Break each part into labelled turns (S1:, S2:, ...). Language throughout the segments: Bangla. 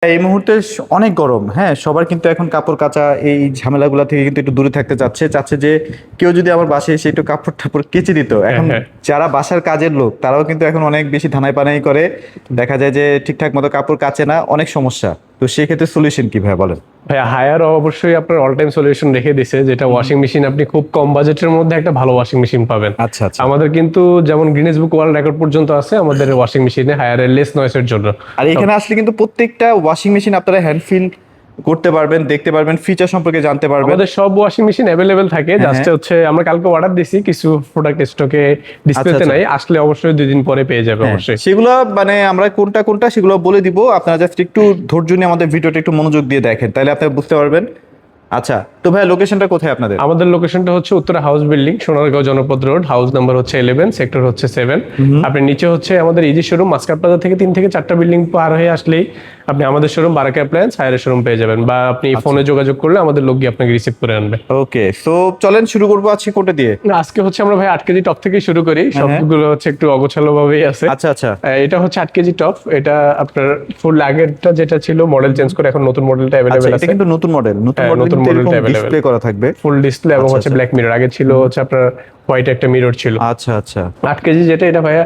S1: এই মুহূর্তে অনেক গরম, হ্যাঁ, সবার কিন্তু এখন কাপড় কাচা এই ঝামেলাগুলো থেকে কিন্তু একটু দূরে থাকতে চাচ্ছে যে কেউ যদি আমার বাসায় এসে একটু কাপড় টাপড় কেচে দিত।
S2: হ্যাঁ,
S1: এখন
S2: হ্যাঁ।
S1: যারা বাসার কাজের লোক তারাও কিন্তু এখন অনেক বেশি ধানাই পানাই করে, দেখা যায় যে ঠিকঠাক মতো কাপড় কাচে না, অনেক সমস্যা। তো সেক্ষেত্রে সলিউশন কি ভাই বলেন?
S2: ভাই হায়ার অবশ্যই আপনার অল টাইম সলিউশন রেখে দিছে, যেটা ওয়াশিং মেশিন আপনি খুব কম বাজেটের মধ্যে একটা ভালো ওয়াশিং মেশিন পাবেন।
S1: আচ্ছা আচ্ছা।
S2: আমাদের কিন্তু যেমন গিনেস বুক ওয়ার্ল্ড রেকর্ড পর্যন্ত আছে আমাদের ওয়াশিং মেশিনে হায়ারের লেস নয়েসের জন্য।
S1: আর এখানে আসলে কিন্তু প্রত্যেকটা ওয়াশিং মেশিন আপনারা হ্যান্ড ফিল করতে পারবেন, দেখতে পারবেন, ফিচার সম্পর্কে জানতে পারবেন।
S2: আমাদের সব ওয়াশিং মেশিন অ্যাভেলেবেল থাকে,
S1: হ্যাঁ,
S2: জাস্ট
S1: হ্যাঁ।
S2: হচ্ছে আমরা কালকে অর্ডার দিছি, কিছু প্রোডাক্ট স্টকে ডিসপ্লেতে
S1: আচ্ছা।
S2: নাই, আসলে অবশ্যই 2 দিন পরে পেয়ে যাবে
S1: হ্যাঁ,
S2: অবশ্যই।
S1: সেগুলো মানে আমরা কোনটা কোনটা সেগুলো বলে দিব, আপনারা জাস্ট একটু ধৈর্য নিয়ে আমাদের ভিডিওটা একটু মনোযোগ দিয়ে দেখেন, তাহলে আপনি বুঝতে পারবেন। আচ্ছা, তো ভাই লোকেশনটা কোথায় আপনাদের?
S2: আমাদের লোকেশনটা হচ্ছে উত্তরা হাউস বিল্ডিং, সোনারগাঁও জনপদ রোড, হাউস নাম্বার হচ্ছে 11, সেক্টর হচ্ছে 7। আপনি নিচে হচ্ছে আমাদের ইজি শোরুম, মাস্কাট প্লাজা থেকে 3 থেকে 4টা বিল্ডিং পার হয়ে আসলেই আপনি আমাদের শোরুম বারাকা অ্যাপ্লায়েন্স হায়ারের শোরুম পেয়ে যাবেন, বা আপনি ফোনে যোগাযোগ করলে আমাদের লোক গিয়ে আপনাকে রিসিভ করে আনবে।
S1: ওকে, সো চলেন শুরু করবো আজকে কোনটা দিয়ে?
S2: আজকে হচ্ছে আমরা ভাই 8 কেজি টপ থেকে শুরু করি, সবগুলো হচ্ছে একটু অগোছালো ভাবেই আছে।
S1: আচ্ছা আচ্ছা।
S2: এটা হচ্ছে 8 কেজি টপ, এটা আপনার ফুল আগেরটা যেটা ছিল মডেল চেঞ্জ করে এখন নতুন মডেলটা
S1: আচ্ছা,
S2: অ্যাভেলেবেল
S1: এটা
S2: আছে।
S1: কিন্তু নতুন মডেল, নতুন
S2: হ্যাঁ,
S1: মডেল
S2: নতুন
S1: কিন্তু এরকম
S2: মডেলটা available।
S1: ডিসপ্লে করা থাকবে।
S2: ফুল ডিসপ্লে এবং
S1: আচ্ছা,
S2: হচ্ছে
S1: আচ্ছা।
S2: ব্ল্যাক মিরর, আগে ছিল হচ্ছে আপনার হোয়াইট একটা মিরর ছিল।
S1: আচ্ছা আচ্ছা।
S2: 8 কেজি যেটা, এটা ভাইয়া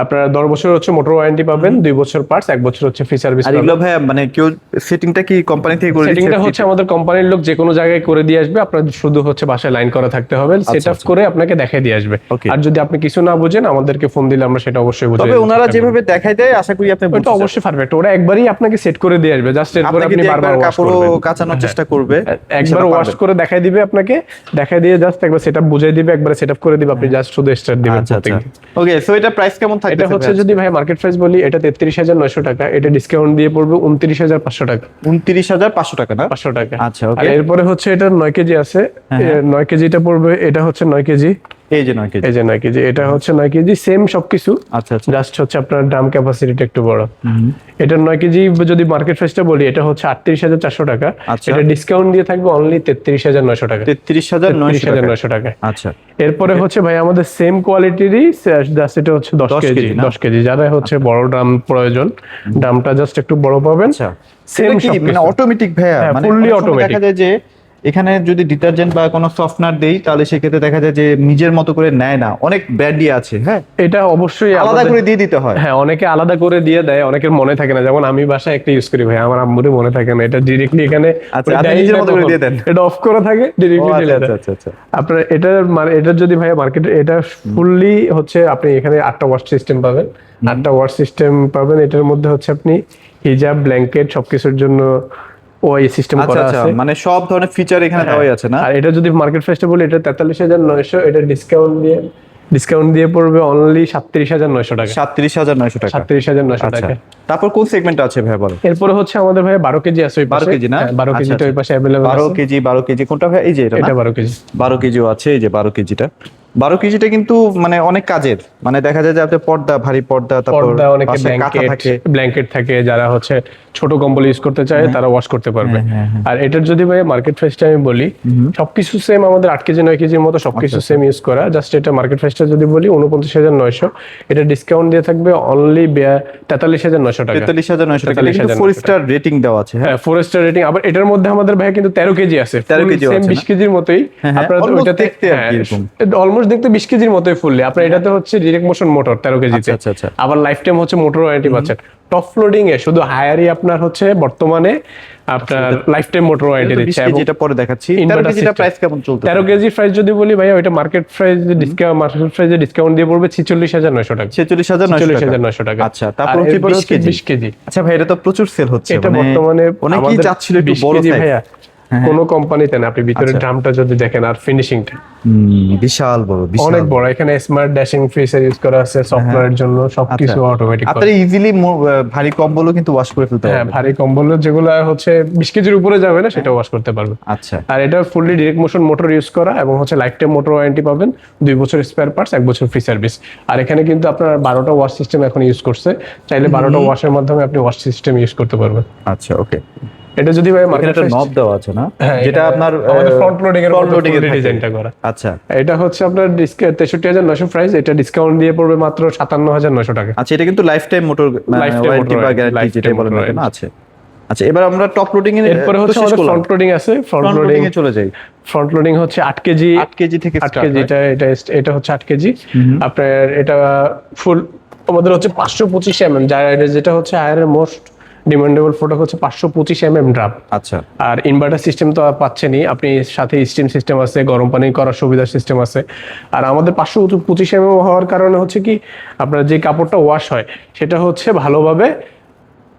S2: আপনার 10 বছর হচ্ছে মোটর ওয়ারেন্টি পাবেন, 2 বছর পার্টস, 1 বছর হচ্ছে ফ্রি সার্ভিস
S1: আর
S2: পাবেন।
S1: এগুলো ভাই মানে কেউ সেটিংটা কি কোম্পানি থেকে করে দিচ্ছে?
S2: সেটিংটা হচ্ছে আমাদের কোম্পানির লোক যে কোনো জায়গায় করে দিয়ে আসবে, আপনার শুধু হচ্ছে বাসায় লাইন করা থাকতে হবে, সেটআপ
S1: আচ্ছা।
S2: করে আপনাকে দেখাই দিয়ে আসবে।
S1: Okay.
S2: আর যদি আপনি কিছু না বুঝেন আমাদেরকে ফোন দিলে আমরা সেটা অবশ্যই বুঝিয়ে
S1: তবে
S2: দেব।
S1: ওনারা যেভাবে দেখাই দেয় আশা করি আপনি
S2: ওটা
S1: বুঝতে
S2: অবশ্যই পারফেক্ট, ওরা একবারই আপনাকে সেট করে দিয়ে আসবে, জাস্ট এরপর
S1: আপনাকে
S2: আপনি
S1: দিয়ে
S2: বারবার
S1: একবার
S2: ওয়াশ
S1: কাপড়ও
S2: করবেন।
S1: কাচানোর চেষ্টা করবে,
S2: একবার
S1: সেটা
S2: ওয়াশ
S1: পারবেন।
S2: করে দেখাই দিবে আপনাকে, দেখাই দিয়ে জাস্ট একবার সেটআপ বুঝিয়ে দিবে, একবার সেটআপ করে দিবে, আপনি জাস্ট শুধু স্টার্ট দিবেন
S1: আচ্ছা আচ্ছা।
S2: প্রত্যেকদিন।
S1: ওকে, সো এটা প্রাইস কেমন থাকবে?
S2: এটা হচ্ছে যদি ভাই মার্কেট প্রাইস বলি, এটা 33,900 টাকা, এটা ডিসকাউন্ট দিয়ে পড়বে 29,500 টাকা।
S1: 29,500 টাকা না?
S2: 500 টাকা।
S1: আচ্ছা,
S2: আর
S1: ওকে।
S2: এরপরে হচ্ছে এটা 9 কেজি আছে,
S1: হ্যাঁ।
S2: 9 কেজিটা পড়বে, এটা হচ্ছে 9 কেজি,
S1: এই যে 9 কেজি।
S2: এই যে 9 কেজি, এটা হচ্ছে 9 কেজি সেম সবকিছু,
S1: আচ্ছা আচ্ছা।
S2: জাস্ট হচ্ছে আপনার ড্রাম ক্যাপাসিটিটা একটু বড়। এটা 9 কেজি যদি মার্কেট প্রাইসটা বলি, এটা হচ্ছে 38,400 টাকা,
S1: আচ্ছা।
S2: এটা ডিসকাউন্ট দিয়ে থাকবে অনলি 33,900 টাকা।
S1: 33,900 টাকা।
S2: 33,900 টাকা।
S1: আচ্ছা।
S2: এরপরে হচ্ছে ভাই আমাদের সেম কোয়ালিটিরই জাস্ট এটা হচ্ছে 10
S1: 10
S2: কেজি,
S1: কেজি না?
S2: 10 কেজি, যারা হচ্ছে বড় ড্রাম প্রয়োজন, ড্রামটা জাস্ট একটু বড় পাবেন।
S1: আচ্ছা।
S2: সেম
S1: সেটা কি মানে অটোমেটিক ভাইয়া?
S2: হ্যাঁ,
S1: মানে
S2: fully
S1: অনেক সময়
S2: automatic।
S1: দেখা যায় যে এখানে যদি ডিটারজেন্ট বা কোনো সফটনার দেই তাহলে সেক্ষেত্রে দেখা যায় যে নিজের মতো করে নেয় না, অনেক ব্যান্ডি আছে, হ্যাঁ,
S2: এটা অবশ্যই
S1: আলাদা
S2: আমাদের-
S1: করে দিয়ে দিতে হয়।
S2: হ্যাঁ, অনেকে আলাদা করে দিয়ে দেয়, অনেকের মনে থাকে না, যেমন আমি বাসায় একটা ইউজ করি ভাই, আমার আম্মুরই মনে থাকে না, এটা ডিরেক্টলি এখানে
S1: আচ্ছা,
S2: ওই
S1: আপনি
S2: দেয়ই
S1: নিজের
S2: না
S1: মতো করে
S2: কখন।
S1: দিয়ে দেন।
S2: এটা অফ করা থাকে,
S1: ও
S2: ডিরেক্টলি
S1: আচ্ছা
S2: ঢেলে
S1: আচ্ছা
S2: দেয়।
S1: আচ্ছা আচ্ছা।
S2: আপনার এটা যদি ভাই মার্কেটে এটা ফুললি হচ্ছে আপনি এখানে 8টা ওয়াশ সিস্টেম পাবেন, 8টা ওয়াশ সিস্টেম পাবেন, এটার মধ্যে হচ্ছে আপনি হিজাব, ব্ল্যাঙ্কেট সবকিছুর জন্য ওই সিস্টেম
S1: আচ্ছা
S2: করা
S1: আচ্ছা,
S2: আছে।
S1: মানে সব ধরনের ফিচার এখানে দেওয়াই আছে না?
S2: আর এটা যদি মার্কেট প্রাইসটা বলি, এটা 43,900, এটা ডিসকাউন্ট দিয়ে পড়বে অনলি 37,900 টাকা।
S1: 37,900 টাকা।
S2: 37,900
S1: আচ্ছা,
S2: টাকা।
S1: তারপর কোন সেগমেন্ট আছে ভাই বলেন?
S2: এরপরে হচ্ছে আমাদের ভাই 12 কেজি আছে ওই
S1: 12
S2: পাশে।
S1: কেজি না?
S2: হ্যাঁ, 12
S1: আচ্ছা,
S2: কেজিটা ওই
S1: আচ্ছা।
S2: পাশে अवेलेबल
S1: 12
S2: আছে।
S1: কেজি, 12 কেজি কোনটা ভাই? এই যে এটা না?
S2: এটা 12 কেজি।
S1: 12 কেজিও আছে, এই যে 12 কেজিটা। 12 কেজিটা কিন্তু মানে অনেক কাজের, মানে দেখা যায় যে আপনার পর্দা, ভারী পর্দা, তারপর
S2: পর্দা, অনেকে
S1: পাশে কাঁথা থাকে।
S2: ব্ল্যাঙ্কেট থাকে, যারা হচ্ছে ছোট কম্বল ইউজ করতে চায় তারা ওয়াশ করতে পারবে।
S1: হ্যাঁ।
S2: আর এটার যদি ভাই মার্কেট প্রাইসটা আমি বলি, সবকিছু সেম, আমাদের 8 কেজি 9 কেজির মতো সবকিছু
S1: আচ্ছা,
S2: সেম ইউজ করা, জাস্ট এটা মার্কেট প্রাইসটা যদি বলি 49,900, এটা ডিসকাউন্ট দিয়ে থাকবে অনলি 43,900 টাকা।
S1: 43,900 টাকা। এটা কিন্তু 4 স্টার রেটিং দেওয়া আছে, হ্যাঁ।
S2: হ্যাঁ, 4 স্টার রেটিং। আবার এটার মধ্যে আমাদের ভাই কিন্তু 13 কেজি আছে,
S1: 13 কেজিও
S2: সেম
S1: আছে না?
S2: 20 কেজির মতোই।
S1: হ্যাঁ, হ্যাঁ,
S2: আপনার
S1: almost
S2: ওইটাতে
S1: দেখতে আর কি এরকম।
S2: অলমোস্ট দেখতে 20 কেজির মতোই ফুললি। আপনার এটাতে হচ্ছে ডিরেক্ট মোশন মোটর 13 কেজিতে।
S1: আচ্ছা, আচ্ছা।
S2: আবার লাইফ টাইম হচ্ছে মোটর ওয়ারেন্টি পাচ্ছেন। টপ ফ্লোডিং এ শুধু হায়ারই আপনার হচ্ছে বর্তমানে আপনার লাইফ টাইম মোটর ওয়ারেন্টি
S1: এটা 20
S2: দিচ্ছে।
S1: কেজি, এটা পরে দেখাচ্ছি। 13
S2: Inverter
S1: কেজিটা
S2: system।
S1: প্রাইস কেমন চলতেছে?
S2: 13 কেজি প্রাইস যদি বলি ভাইয়া, ওইটা মার্কেট প্রাইসে ডিসকাউন্ট দিয়ে পড়বে 46,900 টাকা।
S1: 46,900
S2: টাকা।
S1: আচ্ছা,
S2: আর
S1: তারপর হচ্ছে
S2: এরপরে
S1: 20 কেজি।
S2: 20 কেজি।
S1: আচ্ছা ভাই, এটা তো প্রচুর সেল হচ্ছে,
S2: এটা
S1: মানে
S2: বর্তমানে
S1: অনেকেই
S2: আমাদের
S1: চাচ্ছিল একটু
S2: 20
S1: বড়
S2: কেজি
S1: সাইজ।
S2: ভাইয়া, কোন কোম্পানিতে না, আপনি ভিতরে
S1: আচ্ছা।
S2: ড্রামটা যদি দেখেন আর ফিনিশিংটা
S1: বিশাল বড়, বিশাল
S2: অনেক বড়। এখানে স্মার্ট ড্যাশিং ফিচার ইউজ করা আছে, সফটওয়্যারের জন্য সবকিছু অটোমেটিক।
S1: আপনারা ইজিলি ভারী কম্বলও কিন্তু ওয়াশ করে ফেলতে
S2: হ্যাঁ,
S1: পারবেন।
S2: ভারী কম্বল যেগুলো হচ্ছে 20 কেজির উপরে যাবে না, সেটা ওয়াশ করতে পারবে।
S1: আচ্ছা।
S2: আর এটা fully direct motion motor use করা, এবং হচ্ছে লাইফ টাইম মোটর ওয়ারেন্টি পাবেন, 2 বছর স্পেয়ার পার্টস, 1 বছর ফ্রি সার্ভিস। আর এখানে কিন্তু আপনার 12টা ওয়াশ সিস্টেম এখন ইউজ করছে, চাইলে 12টা ওয়াশের মাধ্যমে আপনি ওয়াশ সিস্টেম ইউজ করতে পারবেন।
S1: আচ্ছা, ওকে।
S2: এটা যদি ভাই
S1: এখানে
S2: মার্কেট
S1: একটা নব দেওয়া আছে না, যেটা আপনার
S2: আমাদের ফ্রন্ট লোডিং এর
S1: front loading এ থাকে।
S2: ডিজাইনটা করা।
S1: আচ্ছা
S2: এটা হচ্ছে আপনার 63,900 প্রাইস, এটা ডিসকাউন্ট দিয়ে পড়বে মাত্র 57,900 টাকা।
S1: আচ্ছা, এটা কিন্তু life time motor
S2: Lifetime
S1: warranty
S2: motor
S1: বা
S2: warranty,
S1: গ্যারান্টি
S2: lifetime
S1: যেটা বলেন না
S2: motor
S1: কেন
S2: warranty।
S1: আছে। আচ্ছা, এবার আমরা টপ লোডিং এর
S2: এরপরে হচ্ছে আমাদের ফ্রন্ট লোডিং আছে। ফ্রন্ট লোডিং
S1: এ চলে যাই।
S2: ফ্রন্ট লোডিং হচ্ছে 8 কেজি,
S1: 8 কেজি থেকে
S2: 8 কেজি, এটা হচ্ছে 8 কেজি। আপনার এটা ফুল আমাদের হচ্ছে 525 mm, যেটা হচ্ছে হায়ারের মোস্ট ডিমান্ডেবল প্রোডাক্ট হচ্ছে 525 mm ড্রাম।
S1: আচ্ছা,
S2: আর ইনভার্টার সিস্টেম তো পাচ্ছেনই আপনি, সাথে স্টিম সিস্টেম আছে, গরম পানি করার সুবিধার সিস্টেম আছে। আর আমাদের 525 mm হওয়ার কারণে হচ্ছে কি আপনার যে কাপড়টা ওয়াশ হয় সেটা হচ্ছে ভালোভাবে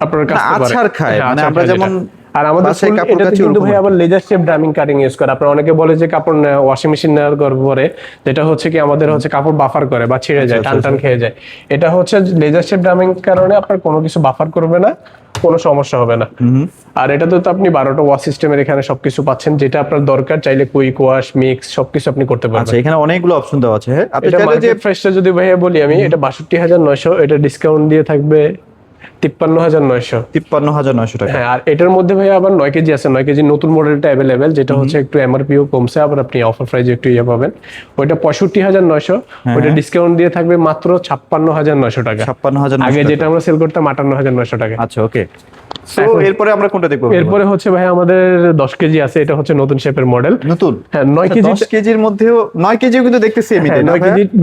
S2: আপনার কাছে
S1: আছাড় খায়, মানে আমরা যেমন
S2: আর আমাদের
S1: বাসায় কাপড়
S2: এটাতে
S1: কাচি
S2: কিন্তু
S1: ওরকম
S2: ভাই আবার laser shape drumming cutting use করে। আপনারা অনেকে বলে যে কাপড় ওয়াশিং মেশিন নেওয়ার পরে যেটা হচ্ছে কি আমাদের হচ্ছে কাপড় বাফার করে বা ছিঁড়ে যায়, টান টান খেয়ে যায়। এটা হচ্ছে লেজার শেপ ড্রামিং কারণে আপনার কোনো কিছু বাফার করবে না, কোনো সমস্যা হবে না। আর এটাতে তো আপনি 12টা ওয়াশ সিস্টেমের এখানে সবকিছু পাচ্ছেন, যেটা আপনার দরকার চাইলে কুইক ওয়াশ, মিক্স সবকিছু আপনি করতে
S1: আচ্ছা,
S2: পারবেন।
S1: এখানে অনেকগুলো অপশন দেওয়া আছে। হ্যাঁ, আপনি
S2: এটা
S1: চাইলে যে
S2: মার্কেট প্রাইসটা যদি ভাইয়া বলি আমি, এটা 62,900, এটা ডিসকাউন্ট দিয়ে থাকবে 53,900।
S1: 53,900 টাকা।
S2: হ্যাঁ, আর এটার মধ্যে ভাই আবার 9 কেজি আছে। 9 কেজি নতুন মডেলটা অ্যাভেলেবেল, যেটা হচ্ছে একটু এমআরপিও কমছে, আবার আপনি অফার প্রাইজে একটু ইয়ে পাবেন। ওইটা 65,900, ওইটা ডিসকাউন্ট দিয়ে থাকবে মাত্র 56,900 টাকা।
S1: 56,900
S2: আগে যেটা আমরা সেল করতাম 58,900 টাকা।
S1: আচ্ছা, ওকে। সো এরপরে আমরা কোনটা দেখবো?
S2: এরপরে হচ্ছে ভাই আমাদের 10 কেজি আছে, এটা হচ্ছে নতুন শেপের মডেল।
S1: নতুন?
S2: হ্যাঁ, 9 কেজি।
S1: 10 কেজির মধ্যেও 9 কেজিও কিন্তু দেখতে সেমই, তাই না?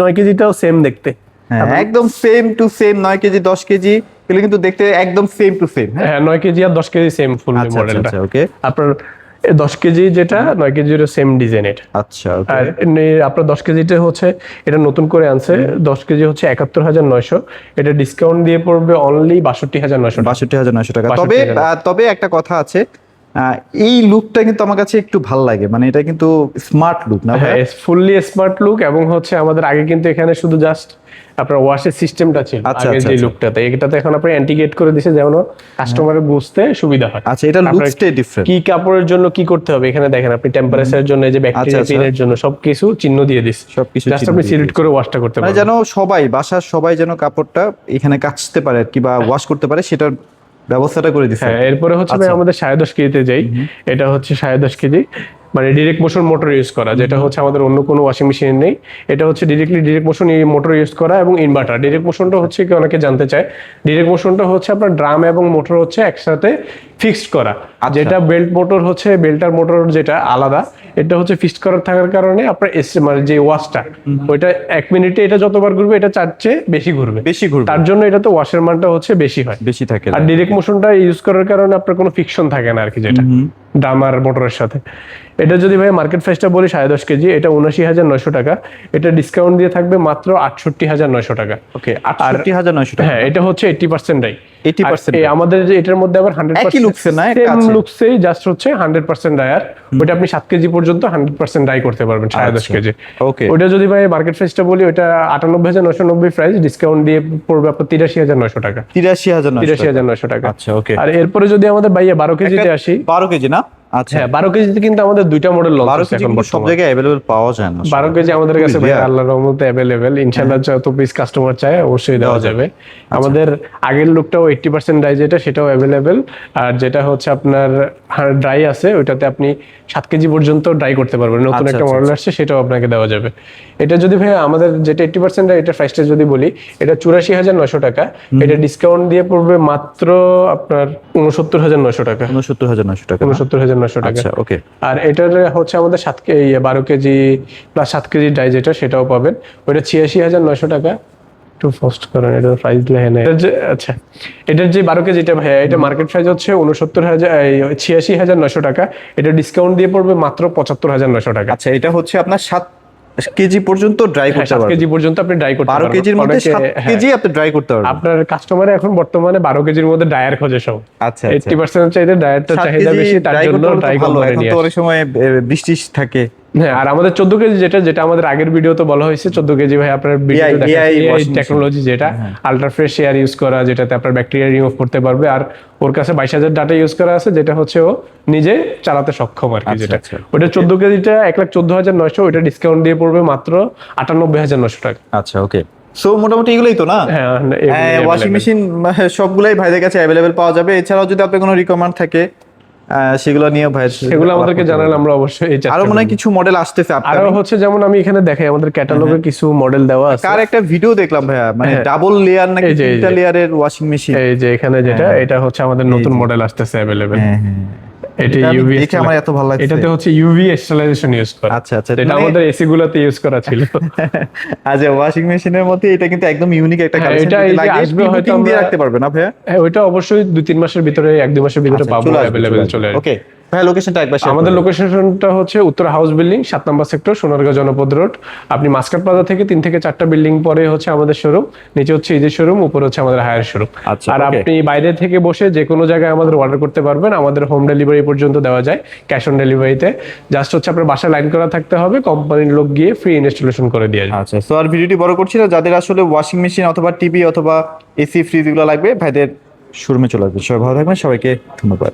S2: 9 কেজিটাও সেম দেখতে।
S1: হ্যাঁ, একদম same to same. 9 KG 10 KG এগুলো কিন্তু দেখতে একদম সেম টু সেম।
S2: হ্যাঁ, 9 কেজি আর 10 কেজি সেম ফুল মডেলটা।
S1: আচ্ছা, ওকে।
S2: আপনার 10 কেজি যেটা 9 কেজির সেম ডিজাইন এটা।
S1: আচ্ছা, ওকে।
S2: আর আপনার 10 কেজিটা হচ্ছে এটা নতুন করে আনছে। 10 কেজি হচ্ছে 71,900, এটা ডিসকাউন্ট দিয়ে পড়বে অনলি 62,900 টাকা।
S1: 62,900 টাকা। তবে
S2: 62,900
S1: তবে একটা কথা আছে, এই লুকটা কিন্তু আমার কাছে একটু ভালো লাগে, মানে এটা কিন্তু স্মার্ট লুক না ভাই?
S2: হ্যাঁ, ফুললি স্মার্ট লুক। এবং হচ্ছে আমাদের আগে কিন্তু এখানে শুধু জাস্ট আপনার ওয়াশের সিস্টেমটা ছিল আগে যে লুকটাতে, এটাতে এখন আপনি ইন্টিগ্রেট করে দিয়েছে যেন কাস্টমারের বুঝতে সুবিধা হয়।
S1: আচ্ছা, এটা লুকসটাই ডিফারেন্ট।
S2: কি কাপড়ের জন্য কি করতে হবে এখানে দেখেন আপনি, টেম্পারেচারের জন্য, এই যে ব্যাকটেরিয়া পিনের জন্য সবকিছু চিহ্ন দিয়ে দিছে।
S1: সবকিছু
S2: জাস্ট আপনি সিলেক্ট করে ওয়াশটা করতে
S1: মানে
S2: পারবেন।
S1: যেন সবাই, বাসার সবাই যেন কাপড়টা এখানে কাচতে পারে আর কি, বা ওয়াশ করতে পারে, সেটার ব্যবস্থাটা করে দিছে।
S2: হ্যাঁ, এরপরে হচ্ছে ভাই আমাদের 10.5 কেজিতে যাই। এটা হচ্ছে 10.5 কেজি, মানে ডিরেক্ট মোশন মোটর ইউজ করা, যেটা হচ্ছে আমাদের অন্য কোনো ওয়াশিং মেশিন নেই। এটা হচ্ছে ডিরেক্ট মোশন মোটর ইউজ করা এবং ইনভার্টার। ডিরেক্ট মোশনটা হচ্ছে কি অনেকে জানতে চায়, ডিরেক্ট মোশনটা হচ্ছে আপনার ড্রাম এবং মোটর হচ্ছে একসাথে ফিক্সড করা। যেটা বেল্ট মোটর হচ্ছে, বেল্টার মোটর যেটা আলাদা, এটা হচ্ছে ফিক্সড করার থাকার কারণে আপনার মানে যে ওয়াশটা ওইটা 1 মিনিটে এটা যতবার ঘুরবে এটা চার চেয়ে বেশি ঘুরবে। তার জন্য এটা তো ওয়াশের মানটা হচ্ছে বেশি হয়,
S1: বেশি থাকে।
S2: আর ডিরেক্ট মোশনটা ইউজ করার কারণে আপনার কোনো ফিকশন থাকে না আর কি, যেটা ড্রাম আর মোটরের সাথে। এটা যদি ভাই মার্কেট প্রাইসটা বলি 10.5 কেজি, এটা 79,900 টাকা। এটা ডিসকাউন্ট দিয়ে থাকবে মাত্র 68,900 টাকা।
S1: ওকে, 68,900 টাকা।
S2: হ্যাঁ, এটা হচ্ছে 80% ডাই।
S1: 80%
S2: আমাদের যে এটার মধ্যে আবার 100%
S1: একই লুকসে না,
S2: সেম লুকসেই, জাস্ট হচ্ছে 100% ডায়ার। ওটা আপনি 7 কেজি পর্যন্ত 100% ডাই করতে পারবেন 10.5 কেজি।
S1: ওকে,
S2: ওটা যদি ভাই মার্কেট প্রাইসটা বলি, ওটা 98,990 প্রাইস, ডিসকাউন্ট দিয়ে পড়বে আপনার 83,900 টাকা।
S1: 83,900
S2: টাকা।
S1: আচ্ছা, ওকে।
S2: আর এরপরে যদি আমাদের ভাইয়া 12 কেজিতে আসি।
S1: 12 কেজি না? আচ্ছা,
S2: হ্যাঁ, 12 কেজিতে কিন্তু আমাদের দুইটা মডেল লঞ্চ হচ্ছে এখন
S1: সব
S2: বর্তমানে।
S1: জায়গায় अवेलेबल পাওয়া যায় না।
S2: 12 কেজি আমাদের কাছে ভাই আল্লাহর রহমতে अवेलेबल, ইনশাআল্লাহ যত পিস কাস্টমার চায় অবশ্যই দেওয়া যাবে। আমাদের আগের লুকটাও 80% ড্রাই, যেটা সেটাও अवेलेबल। আর যেটা হচ্ছে আপনার ড্রাই আছে, ওইটাতে আপনি 7 কেজি পর্যন্ত ড্রাই করতে পারবেন। নতুন একটা মডেল আসছে, সেটাও আপনাকে দেওয়া যাবে। এটা যদি ভাই আমাদের যেটা 80% ড্রাই, এটা প্রাইসটা যদি বলি, এটা 84,900 টাকা। এটা ডিসকাউন্ট দিয়ে পড়বে মাত্র আপনার 69,900 টাকা।
S1: 69,900 টাকা।
S2: 69,900 টাকা।
S1: আচ্ছা, ওকে।
S2: আর এটার হচ্ছে আমাদের 12 কেজি প্লাস 7 কেজি ডাই যেটা, সেটাও পাবেন। ওইটা 86,900 টাকা। একটু ফাস্ট করেন, এটা প্রাইস লেখে না। আচ্ছা, এটার যে 12 কেজি, এটা ভাইয়া এটা মার্কেট প্রাইস হচ্ছে 86,900 টাকা। এটা ডিসকাউন্ট দিয়ে পড়বে মাত্র 75,900 টাকা।
S1: আচ্ছা, এটা হচ্ছে আপনার 7 কেজি পর্যন্ত ড্রাই করতে
S2: 7
S1: পারবেন।
S2: কেজি পর্যন্ত আপনি ড্রাই করতে পারবেন।
S1: 12 কেজির মধ্যে 7 কেজি আপনি ড্রাই করতে পারবেন।
S2: আপনার কাস্টমারে এখন বর্তমানে 12 কেজির মধ্যে ড্রায়ার খোঁজে সব।
S1: আচ্ছা,
S2: 80% চাইতে ড্রায়ারটা চাহিদা বেশি, তার জন্য ড্রাই কোম্পানি নিয়ে
S1: আসে। অনেক সময় বৃষ্টি থাকে।
S2: হ্যাঁ, আর আমাদের 14 কেজি যেটা আমাদের আগের ভিডিওতে বলা হয়েছে, 14 কেজি ভাই আপনার ভিডিওতে দেখাচ্ছি টেকনোলজি, যেটা আলট্রা ফ্রেশ এয়ার ইউজ করা, যেটাতে আপনার ব্যাকটেরিয়া রিমুভ করতে পারবে। আর ওর কাছে 22,000 ডাটা ইউজ করা আছে, যেটা হচ্ছে ও নিজে চালাতে সক্ষম আর কি। যেটা ওটা 14 কেজিটা 1,14,900, ওটা ডিসকাউন্ট দিয়ে পড়বে মাত্র 98,900 টাকা।
S1: আচ্ছা, ওকে। সো মোটামুটি এগুলোই তো না?
S2: হ্যাঁ,
S1: ওয়াশিং মেশিন সবগুলাই ভাইদের কাছে अवेलेबल পাওয়া যাবে। এছাড়াও যদি আপনার কোনো রিকোয়ারমেন্ট থাকে, সেগুলো নিয়ে ভাই
S2: সেগুলো আমাদেরকে জানালে আমরা অবশ্যই এই
S1: আরো মনে হয় কিছু মডেল আসতেছে
S2: আরো
S1: আপকামিং।
S2: হচ্ছে যেমন আমি এখানে দেখাই আমাদের ক্যাটালগে কিছু মডেল দেওয়া আছে।
S1: কার একটা ভিডিও দেখলাম ভাইয়া, মানে ডাবল লেয়ার নাকি
S2: এই যে, এই
S1: তিনটা
S2: যে।
S1: লেয়ারের ওয়াশিং মেশিন।
S2: এই যে এখানে যেটা এটা হচ্ছে আমাদের নতুন মডেল আসতেছে अवेलेबल।
S1: হ্যাঁ হ্যাঁ,
S2: এটা
S1: এটা আমি
S2: ইউভি
S1: দেখে আমার এত ভালো লাগছে।
S2: এটাতে হচ্ছে ইউভি স্টেলাইজেশন ইউজ করা।
S1: আচ্ছা, আচ্ছা,
S2: এটা
S1: মানে-
S2: আমাদের এসি গুলোতে ইউজ করা ছিল।
S1: আচ্ছা, ওয়াশিং মেশিনের মধ্যে এটা কিন্তু একদম ইউনিক একটা
S2: হ্যাঁ,
S1: কালেকশন।
S2: এটা এই যে
S1: লাগে
S2: আসবে হয়তো
S1: বুকিং দিয়ে
S2: আমরা-
S1: রাখতে পারবে না ভাইয়া?
S2: হ্যাঁ, ওইটা অবশ্যই 2-3 মাসের ভিতরে 1-2 মাসের ভিতরে
S1: আচ্ছা,
S2: পাবো
S1: চলে আসবে,
S2: अवेलेबल চলে আসবে।
S1: ওকে ভাইয়া, লোকেশনটা একবার শেয়ার
S2: আমাদের
S1: করবেন।
S2: লোকেশনটা হচ্ছে উত্তরা হাউস বিল্ডিং 7 নম্বর সেক্টর, সোনারগাঁও জনপদ রোড। আপনি মাস্কাট প্লাজা থেকে 3 থেকে 4টা বিল্ডিং পরে হচ্ছে আমাদের শোরুম, নিচে হচ্ছে ইজি শোরুম, উপরে হচ্ছে আমাদের হায়ার শোরুম।
S1: আচ্ছা,
S2: আর
S1: okay.
S2: আপনি বাইরে থেকে বসে যে কোনো জায়গায় আমাদের অর্ডার করতে পারবেন, আমাদের হোম ডেলিভারি পর্যন্ত দেওয়া যায়, ক্যাশ অন ডেলিভারিতে। জাস্ট হচ্ছে আপনার বাসায় লাইন করা থাকতে হবে, কোম্পানির লোক গিয়ে ফ্রি ইনস্টলেশন করে দিয়ে আসবে।
S1: আচ্ছা, সো আর ভিডিওটি বড় করছি না, যাদের আসলে ওয়াশিং মেশিন অথবা টিভি অথবা এসি ফ্রিজ এগুলো লাগবে ভাইদের শোরুমে চলে আসবে। সবাই ভালো থাকবেন, সবাইকে ধন্যবাদ।